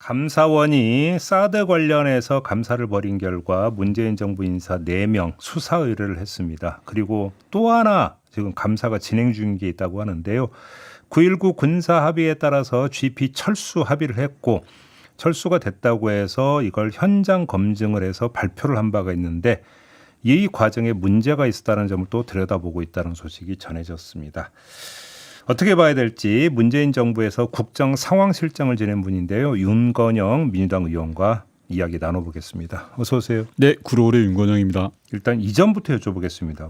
감사원이 사드 관련해서 감사를 벌인 결과 문재인 정부 인사 4명 수사 의뢰를 했습니다. 그리고 또 하나 지금 감사가 진행 중인 게 있다고 하는데요. 9.19 군사 합의에 따라서 GP 철수 합의를 했고 철수가 됐다고 해서 이걸 현장 검증을 해서 발표를 한 바가 있는데 이 과정에 문제가 있었다는 점을 또 들여다보고 있다는 소식이 전해졌습니다. 어떻게 봐야 될지 문재인 정부에서 국정 상황실장을 지낸 분인데요. 윤건영 민주당 의원과 이야기 나눠보겠습니다. 어서 오세요. 네, 구로울의 윤건영입니다. 일단 이전부터 여쭤보겠습니다.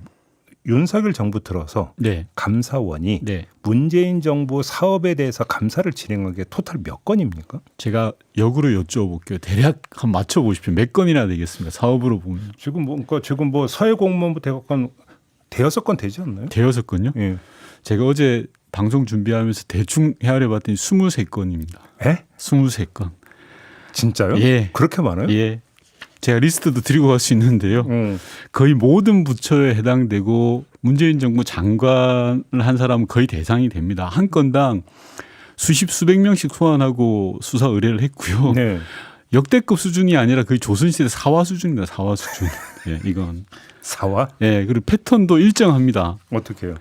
윤석열 정부 들어서 네. 감사원이 네. 문재인 정부 사업에 대해서 감사를 진행한 게 토탈 몇 건입니까? 제가 역으로 여쭤볼게요. 대략 한 맞춰보십시오. 몇 건이나 되겠습니까? 사업으로 보면. 지금 뭐 서해 공무원부터 해갖고 대여섯 건 되지 않나요? 대여섯 건요? 예. 제가 어제 방송 준비하면서 대충 헤아려 봤더니 23건입니다. 에? 23건. 진짜요? 예. 그렇게 많아요? 예. 제가 리스트도 드리고 갈 수 있는데요. 거의 모든 부처에 해당되고 문재인 정부 장관을 한 사람은 거의 대상이 됩니다. 한 건당 수백 명씩 소환하고 수사 의뢰를 했고요. 네. 역대급 수준이 아니라 거의 조선시대 사화 수준입니다. 사화 수준. 예, 이건. 사와? 예, 그리고 패턴도 일정합니다. 어떻게 해요?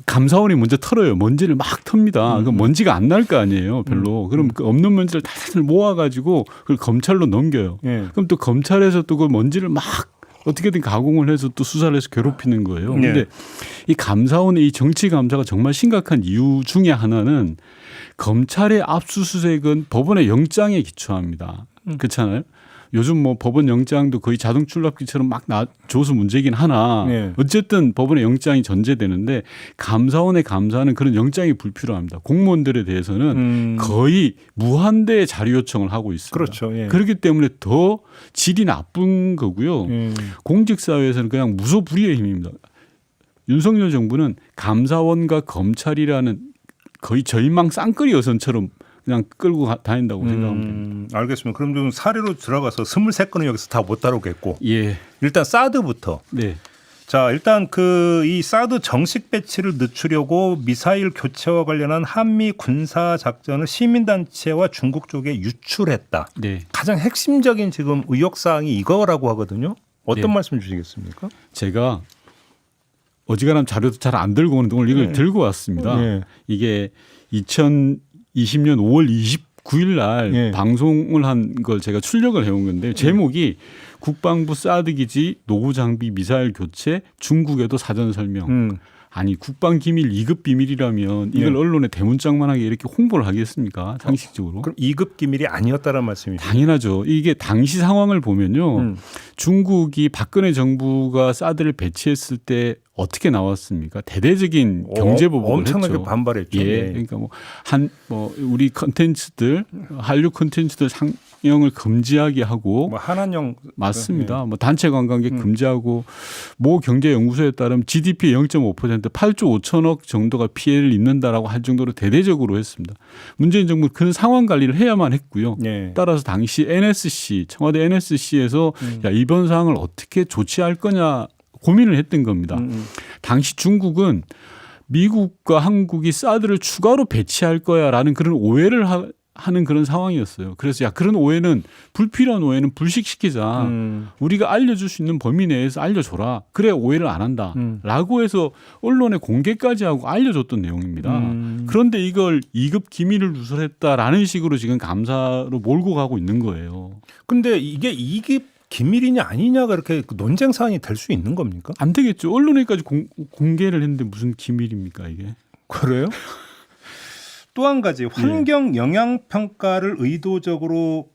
감사원이 먼저 털어요. 먼지를 막 텁니다. 그럼 먼지가 안 날 거 아니에요. 별로. 그럼 그 없는 먼지를 다들 모아가지고 그걸 검찰로 넘겨요. 예. 그럼 또 검찰에서 또 그 먼지를 막 어떻게든 가공을 해서 또 수사를 해서 괴롭히는 거예요. 그런데 예. 이 감사원의 이 정치 감사가 정말 심각한 이유 중에 하나는 검찰의 압수수색은 법원의 영장에 기초합니다. 그렇잖아요. 요즘 뭐 법원 영장도 거의 자동 출납기처럼 막 줘서 문제긴 하나 네. 어쨌든 법원의 영장이 전제되는데 감사원의 감사는 그런 영장이 불필요합니다. 공무원들에 대해서는 거의 무한대의 자료 요청을 하고 있습니다. 그렇죠. 예. 그렇기 때문에 더 질이 나쁜 거고요. 공직사회에서는 그냥 무소불위의 힘입니다. 윤석열 정부는 감사원과 검찰이라는 거의 저인망 쌍끌이 여선처럼 그냥 끌고 다닌다고 생각합니다. 알겠습니다. 그럼 좀 사례로 들어가서 23건은 여기서 다 못 다루겠고. 예. 일단 사드부터. 네. 자, 일단 이 사드 정식 배치를 늦추려고 미사일 교체와 관련한 한미 군사 작전을 시민단체와 중국 쪽에 유출했다. 네. 가장 핵심적인 지금 의혹 사항이 이거라고 하거든요. 어떤 네. 말씀 주시겠습니까? 제가 어지간한 자료도 잘 안 들고 오는데 오늘 이걸 들고 왔습니다. 네. 이게 2020년 5월 29일 날 네. 방송을 한 걸 제가 출력을 해온 건데 제목이 국방부 사드 기지 노후 장비 미사일 교체 중국에도 사전 설명. 아니 국방기밀 2급 비밀이라면 이걸 네. 언론에 대문짝만하게 이렇게 홍보를 하겠습니까? 상식적으로. 그럼 2급 기밀이 아니었다는 말씀이죠. 당연하죠. 이게 당시 상황을 보면요. 중국이 박근혜 정부가 사드를 배치했을 때 어떻게 나왔습니까? 대대적인 경제 보복을 엄청나게 했죠. 반발했죠. 예, 네. 그러니까 우리 컨텐츠들 한류 컨텐츠들 상영을 금지하게 하고 뭐 한한령 맞습니다. 뭐 단체 관광객 금지하고 모 경제연구소에 따르면 GDP 0.5% 8조 5천억 정도가 피해를 입는다라고 할 정도로 대대적으로 했습니다. 문재인 정부는 그 상황 관리를 해야만 했고요. 네. 따라서 당시 NSC 청와대 NSC에서 야, 이번 사항을 어떻게 조치할 거냐 고민을 했던 겁니다. 당시 중국은 미국과 한국이 사드를 추가로 배치할 거야라는 그런 오해를 하는 그런 상황이었어요. 그래서 야 그런 오해는 불필요한 오해는 불식시키자. 우리가 알려줄 수 있는 범위 내에서 알려줘라. 그래 오해를 안 한다라고 해서 언론에 공개까지 하고 알려줬던 내용입니다. 그런데 이걸 2급 기밀을 누설했다라는 식으로 지금 감사로 몰고 가고 있는 거예요. 근데 이게 2급 기밀이냐 아니냐가 이렇게 논쟁 사안이 될 수 있는 겁니까? 안 되겠죠. 언론에까지 공개를 했는데 무슨 기밀입니까 이게? 그래요? 또 한 가지 환경 영향 평가를 의도적으로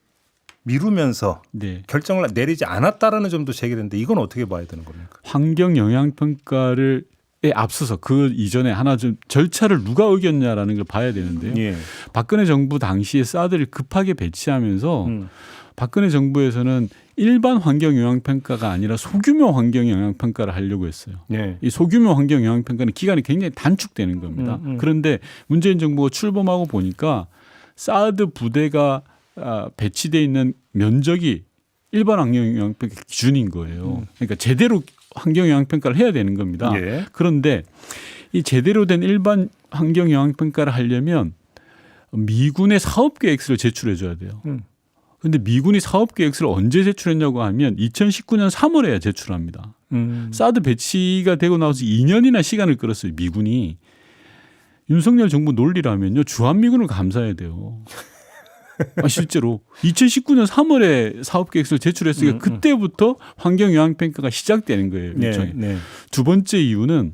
미루면서 네. 결정을 내리지 않았다라는 점도 제기됐는데 이건 어떻게 봐야 되는 겁니까? 환경 영향 평가를 에 앞서서 그 이전에 하나 좀 절차를 누가 어겼냐라는 걸 봐야 되는데요. 예. 박근혜 정부 당시에 사드를 급하게 배치하면서 박근혜 정부에서는 일반 환경 영향 평가가 아니라 소규모 환경 영향 평가를 하려고 했어요. 예. 이 소규모 환경 영향 평가는 기간이 굉장히 단축되는 겁니다. 그런데 문재인 정부가 출범하고 보니까 사드 부대가 배치돼 있는 면적이 일반 환경 영향 평가 기준인 거예요. 그러니까 제대로 환경 영향 평가를 해야 되는 겁니다. 예. 그런데 이 제대로 된 일반 환경 영향 평가를 하려면 미군의 사업 계획서를 제출해 줘야 돼요. 그런데 미군이 사업 계획서를 언제 제출했냐고 하면 2019년 3월에야 제출합니다. 사드 배치가 되고 나서 2년이나 시간을 끌었어요. 미군이. 윤석열 정부 논리라면요. 주한미군을 감사해야 돼요. 실제로 2019년 3월에 사업 계획서를 제출했으니까 그때부터 환경영향평가가 시작되는 거예요. 일종의. 네. 두 번째 이유는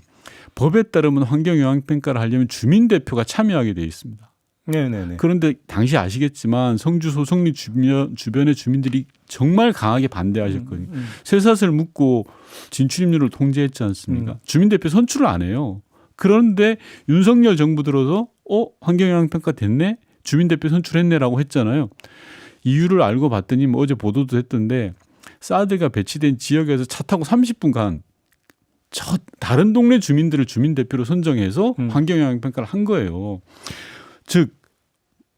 법에 따르면 환경영향평가를 하려면 주민대표가 참여하게 되어 있습니다. 네네네. 그런데 당시 아시겠지만 성주 소성리 주변의 주민들이 정말 강하게 반대하셨거든요. 쇠사슬 묶고 진출입률을 통제했지 않습니까? 주민대표 선출을 안 해요. 그런데 윤석열 정부 들어서 환경영향평가 됐네? 주민대표 선출했네라고 했잖아요. 이유를 알고 봤더니 어제 보도도 했던데 사드가 배치된 지역에서 차 타고 30분간 저 다른 동네 주민들을 주민대표로 선정해서 환경영향평가를 한 거예요. 즉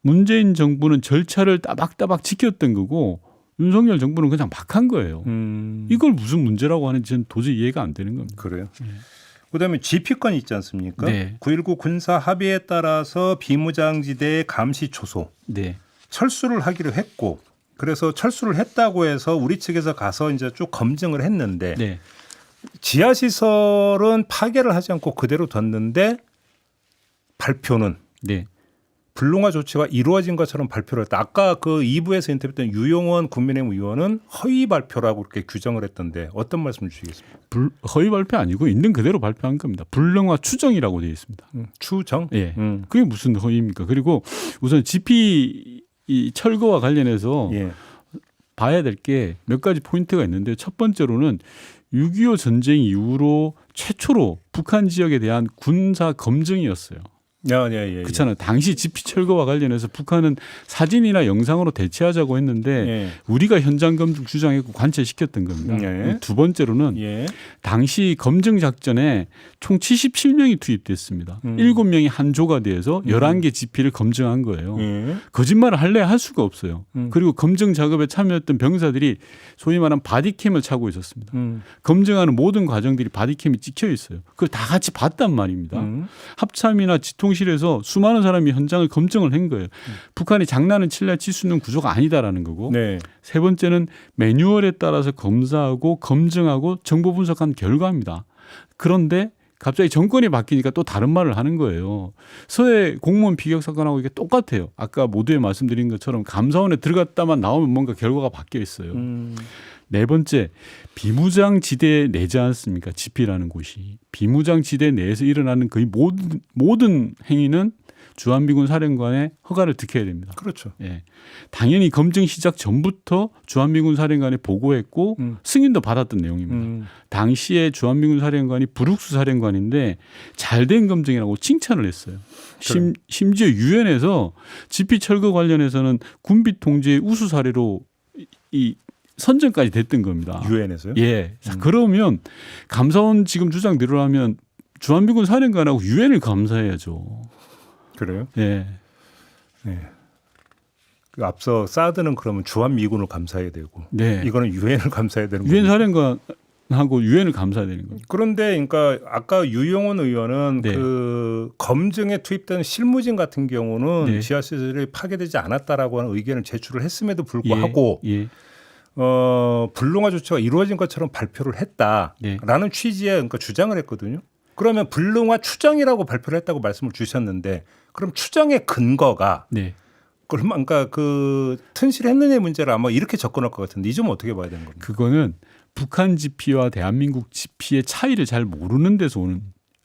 문재인 정부는 절차를 따박따박 지켰던 거고 윤석열 정부는 그냥 막 한 거예요. 이걸 무슨 문제라고 하는지 저는 도저히 이해가 안 되는 겁니다. 그래요. 그다음에 GP권이 있지 않습니까? 네. 9.19 군사 합의에 따라서 비무장지대 감시 초소 네. 철수를 하기로 했고 그래서 철수를 했다고 해서 우리 측에서 가서 이제 쭉 검증을 했는데 네. 지하시설은 파괴를 하지 않고 그대로 뒀는데 발표는 네. 불능화 조치가 이루어진 것처럼 발표를 했다. 아까 그 2부에서 인터뷰했던 유용원 국민의힘 의원은 허위 발표라고 그렇게 규정을 했던데 어떤 말씀 주시겠습니까? 허위 발표 아니고 있는 그대로 발표한 겁니다. 불능화 추정이라고 되어 있습니다. 추정? 예. 그게 무슨 허위입니까? 그리고 우선 GP 이 철거와 관련해서 예. 봐야 될 게 몇 가지 포인트가 있는데 첫 번째로는 6.25 전쟁 이후로 최초로 북한 지역에 대한 군사 검증이었어요. 예. 그렇잖아요. 당시 GP 철거와 관련해서 북한은 사진이나 영상으로 대체하자고 했는데 예. 우리가 현장 검증 주장했고 관철시켰던 겁니다. 예. 두 번째로는 예. 당시 검증 작전에 총 77명이 투입됐습니다. 7명이 한 조가 돼서 11개 GP를 검증한 거예요. 예. 거짓말을 할래 할 수가 없어요. 그리고 검증 작업에 참여했던 병사들이 소위 말하는 바디캠을 차고 있었습니다. 검증하는 모든 과정들이 바디캠이 찍혀 있어요. 그걸 다 같이 봤단 말입니다. 합참이나 지통실에서 수많은 사람이 현장을 검증을 한 거예요. 북한이 장난은 칠래 칠 수 있는 구조가 아니다라는 거고. 네. 세 번째는 매뉴얼에 따라서 검사하고 검증하고 정보 분석한 결과입니다. 그런데 갑자기 정권이 바뀌니까 또 다른 말을 하는 거예요. 서해 공무원 피격 사건하고 이게 똑같아요. 아까 모두에 말씀드린 것처럼 감사원에 들어갔다만 나오면 뭔가 결과가 바뀌어 있어요. 네 번째, 비무장지대 내지 않습니까? GP라는 곳이. 비무장지대 내에서 일어나는 거의 모든 행위는 주한미군 사령관의 허가를 득해야 됩니다. 그렇죠. 예. 당연히 검증 시작 전부터 주한미군 사령관에 보고했고 승인도 받았던 내용입니다. 당시에 주한미군 사령관이 브룩스 사령관인데 잘된 검증이라고 칭찬을 했어요. 심지어 유엔에서 GP 철거 관련해서는 군비 통제의 우수 사례로 이 선정까지 됐던 겁니다. 유엔에서요? 예. 그러면 감사원 지금 주장대로라면 주한미군 사령관하고 유엔을 감사해야죠. 그래요? 예. 네. 그 앞서 사드는 그러면 주한미군을 감사해야 되고, 네. 이거는 유엔을 감사해야 되는 유엔 거죠. 사령관하고 유엔을 감사해야 되는 거죠. 그런데 그러니까 아까 유용원 의원은 네. 그 검증에 투입된 실무진 같은 경우는 네. 지하시설이 파괴되지 않았다라고 하는 의견을 제출을 했음에도 불구하고 예. 불능화 조치가 이루어진 것처럼 발표를 했다라는 취지의 그러니까 주장을 했거든요. 그러면 불능화 추정이라고 발표를 했다고 말씀을 주셨는데 그럼 추정의 근거가 네. 그러니까 그 튼실했느냐의 문제를 아마 이렇게 접근할 것 같은데 이 점 어떻게 봐야 되는 겁니까? 그거는 북한 GP와 대한민국 GP의 차이를 잘 모르는 데서 오는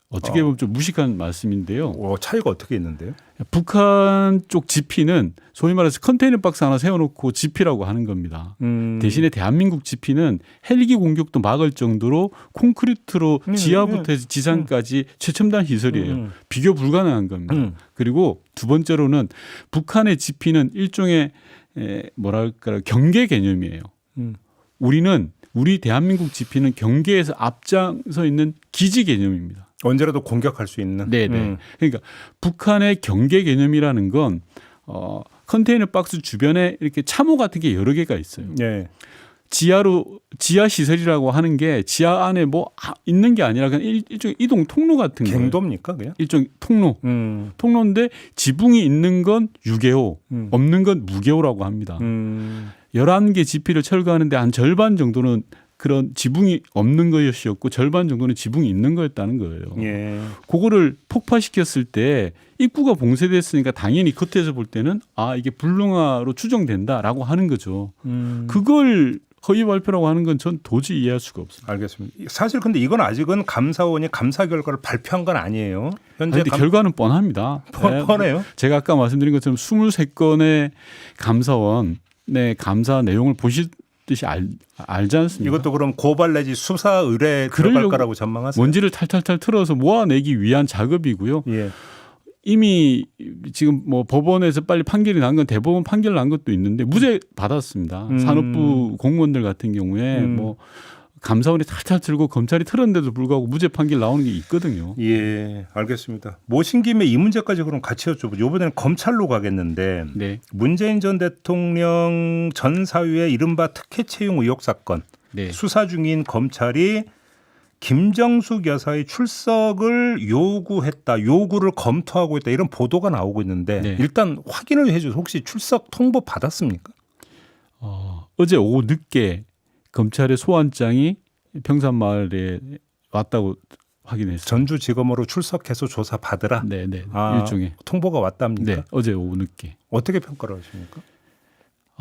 어떻게 보면 좀 무식한 말씀인데요. 차이가 어떻게 있는데요? 북한 쪽 GP는 소위 말해서 컨테이너 박스 하나 세워놓고 GP라고 하는 겁니다. 대신에 대한민국 GP는 헬기 공격도 막을 정도로 콘크리트로 지하부터 해서 지상까지 최첨단 시설이에요. 비교 불가능한 겁니다. 그리고 두 번째로는 북한의 GP는 일종의 뭐랄까 경계 개념이에요. 우리 대한민국 GP는 경계에서 앞장서 있는 기지 개념입니다. 언제라도 공격할 수 있는. 네네. 그러니까 북한의 경계 개념이라는 건 컨테이너 박스 주변에 이렇게 참호 같은 게 여러 개가 있어요. 네. 지하 시설이라고 하는 게 지하 안에 뭐 있는 게 아니라 그냥 일종의 이동 통로 같은 거예요. 갱도입니까 그냥? 일종 통로. 통로인데 지붕이 있는 건 유계호, 없는 건 무계호라고 합니다. 11개 지피를 철거하는데 한 절반 정도는 그런 지붕이 없는 것이었고 절반 정도는 지붕이 있는 거였다는 거예요. 예. 그거를 폭파시켰을 때 입구가 봉쇄됐으니까 당연히 겉에서 볼 때는 이게 불능화로 추정된다라고 하는 거죠. 그걸 허위 발표라고 하는 건 전 도저히 이해할 수가 없습니다. 알겠습니다. 사실 근데 이건 아직은 감사원이 감사 결과를 발표한 건 아니에요. 현재 그런데 결과는 뻔합니다. 뻔해요. 제가 아까 말씀드린 것처럼 23건의 감사원의 감사 내용을 보시듯이 알지 않습니까? 이것도 그럼 고발 내지 수사 의뢰 들어갈 거라고 전망하세요? 먼지를 탈탈탈 틀어서 모아내기 위한 작업이고요. 예. 이미 지금 뭐 법원에서 빨리 판결이 난 건 대법원 판결 난 것도 있는데 무죄 받았습니다. 산업부 공무원들 같은 경우에 뭐 감사원이 탈탈 틀고 검찰이 틀었는데도 불구하고 무죄 판결 나오는 게 있거든요. 예, 알겠습니다. 모신 김에 이 문제까지 그럼 같이 여쭤보죠. 이번에는 검찰로 가겠는데 네. 문재인 전 대통령 전 사유의 이른바 특혜 채용 의혹 사건 네. 수사 중인 검찰이 김정숙 여사의 출석을 요구를 검토하고 있다 이런 보도가 나오고 있는데 네. 일단 확인을 해주세요. 혹시 출석 통보 받았습니까? 어제 오후 늦게 검찰의 소환장이 평산마을에 왔다고 확인했어요. 전주지검으로 출석해서 조사 받으라. 네네. 일종의 통보가 왔답니까? 네, 어제 오후 늦게. 어떻게 평가를 하십니까?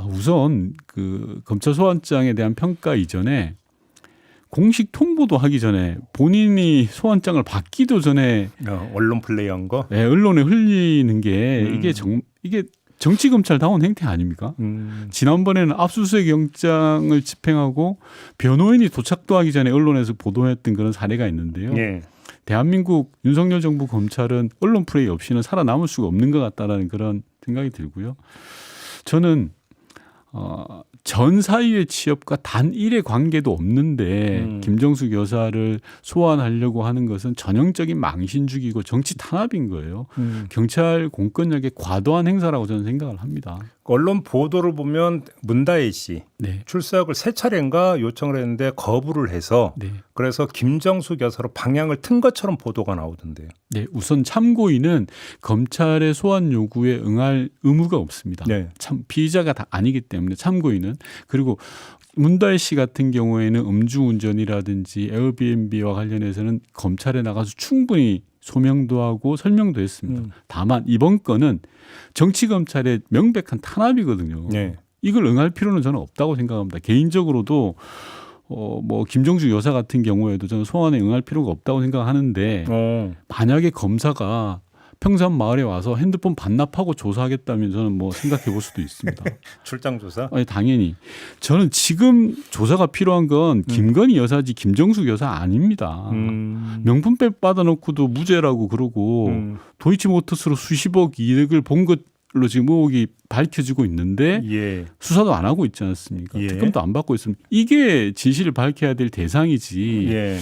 우선 그 검찰 소환장에 대한 평가 이전에 공식 통보도 하기 전에 본인이 소환장을 받기도 전에 언론 플레이한 거. 네, 언론에 흘리는 게 이게 정치 검찰다운 행태 아닙니까? 지난번에는 압수수색 영장을 집행하고 변호인이 도착도 하기 전에 언론에서 보도했던 그런 사례가 있는데요. 예. 대한민국 윤석열 정부 검찰은 언론 플레이 없이는 살아남을 수가 없는 것 같다라는 그런 생각이 들고요. 저는 전 사유의 취업과 단일의 관계도 없는데 김정숙 여사를 소환하려고 하는 것은 전형적인 망신주기고 정치 탄압인 거예요. 경찰 공권력의 과도한 행사라고 저는 생각을 합니다. 언론 보도를 보면 문다혜 씨 네. 출석을 3차례인가 요청을 했는데 거부를 해서 네. 그래서 김정숙 여사로 방향을 튼 것처럼 보도가 나오던데요. 네, 우선 참고인은 검찰의 소환 요구에 응할 의무가 없습니다. 네. 참 피의자가 다 아니기 때문에 참고인은 그리고 문다혜 씨 같은 경우에는 음주운전이라든지 에어비앤비와 관련해서는 검찰에 나가서 충분히 소명도 하고 설명도 했습니다. 다만 이번 건은 정치 검찰의 명백한 탄압이거든요. 네. 이걸 응할 필요는 저는 없다고 생각합니다. 개인적으로도 뭐 김정숙 여사 같은 경우에도 저는 소환에 응할 필요가 없다고 생각하는데 만약에 검사가 평산 마을에 와서 핸드폰 반납하고 조사하겠다면 저는 뭐 생각해 볼 수도 있습니다. 출장 조사? 아니 당연히 저는 지금 조사가 필요한 건 김건희 여사지 김정숙 여사 아닙니다. 명품백 받아놓고도 무죄라고 그러고 도이치모터스로 수십억 이득을 본 것로 지금 의혹이 밝혀지고 있는데 예. 수사도 안 하고 있지 않습니까? 예. 특검도 안 받고 있습니다. 이게 진실을 밝혀야 될 대상이지. 예.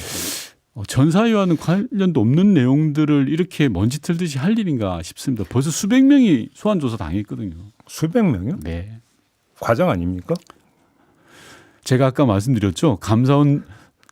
전 사유와는 관련도 없는 내용들을 이렇게 먼지 틀듯이 할 일인가 싶습니다. 벌써 수백 명이 소환 조사 당했거든요. 수백 명이요? 네. 과장 아닙니까? 제가 아까 말씀드렸죠.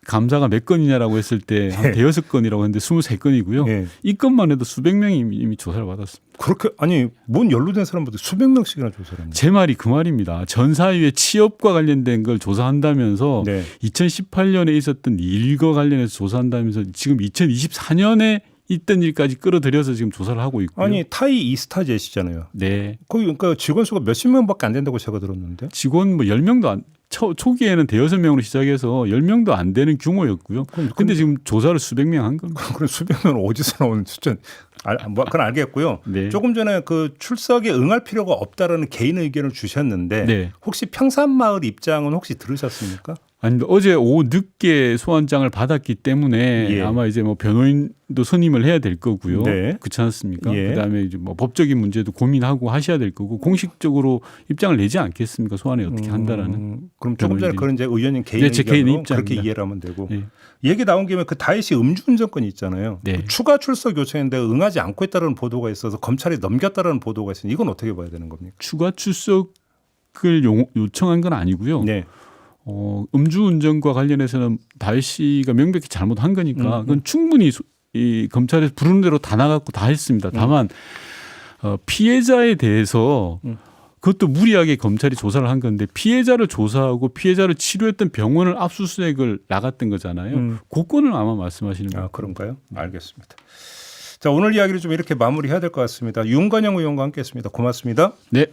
감사가 몇 건이냐라고 했을 때 한 대여섯 건이라고 했는데 23건이고요. 예. 이 건만 해도 수백 명이 이미 조사를 받았습니다. 그렇게 아니 뭔 연루된 사람보다 수백 명씩이나 조사를 합니다. 제 말이 그 말입니다. 전 사유의 취업과 관련된 걸 조사한다면서 네. 2018년에 있었던 일과 관련해서 조사한다면서 지금 2024년에 있던 일까지 끌어들여서 지금 조사를 하고 있고요. 아니 타이 이스타젯이잖아요. 네. 거기 그러니까 직원 수가 몇십 명밖에 안 된다고 제가 들었는데. 직원 뭐 10명도 안 초기에는 대여섯 명으로 시작해서 10명도 안 되는 규모였고요. 근데 지금 조사를 수백 명 한 겁니다. 그럼 수백 명은 어디서 나오는 숫자? 뭐 그건 알겠고요. 네. 조금 전에 그 출석에 응할 필요가 없다라는 개인 의견을 주셨는데 네. 혹시 평산마을 입장은 혹시 들으셨습니까? 아니 어제 오후 늦게 소환장을 받았기 때문에 예. 아마 이제 뭐 변호인도 선임을 해야 될 거고요. 네. 그렇지 않습니까? 예. 그다음에 이제 뭐 법적인 문제도 고민하고 하셔야 될 거고 공식적으로 입장을 내지 않겠습니까? 소환에 어떻게 한다라는. 그럼 조금 전에 변호인들이. 그런 이제 의원님 개인 네, 제 개인 의견으로 입장입니다. 그렇게 이해를 하면 되고 예. 얘기 나온 김에 그 다혜 씨 음주운전건이 있잖아요. 네. 그 추가 출석 요청했는데 응하지 않고 있다는 보도가 있어서 검찰이 넘겼다는 보도가 있으니 이건 어떻게 봐야 되는 겁니까? 추가 출석을 요청한 건 아니고요. 네. 음주운전과 관련해서는 다혜 씨가 명백히 잘못한 거니까 그건 충분히 이 검찰에서 부르는 대로 다 나갔고 다 했습니다. 다만 피해자에 대해서 그것도 무리하게 검찰이 조사를 한 건데 피해자를 조사하고 피해자를 치료했던 병원을 압수수색을 나갔던 거잖아요. 그 건을 아마 말씀하시는 거예요. 아, 그런가요? 알겠습니다. 자, 오늘 이야기를 좀 이렇게 마무리해야 될 것 같습니다. 윤건영 의원과 함께했습니다. 고맙습니다. 네.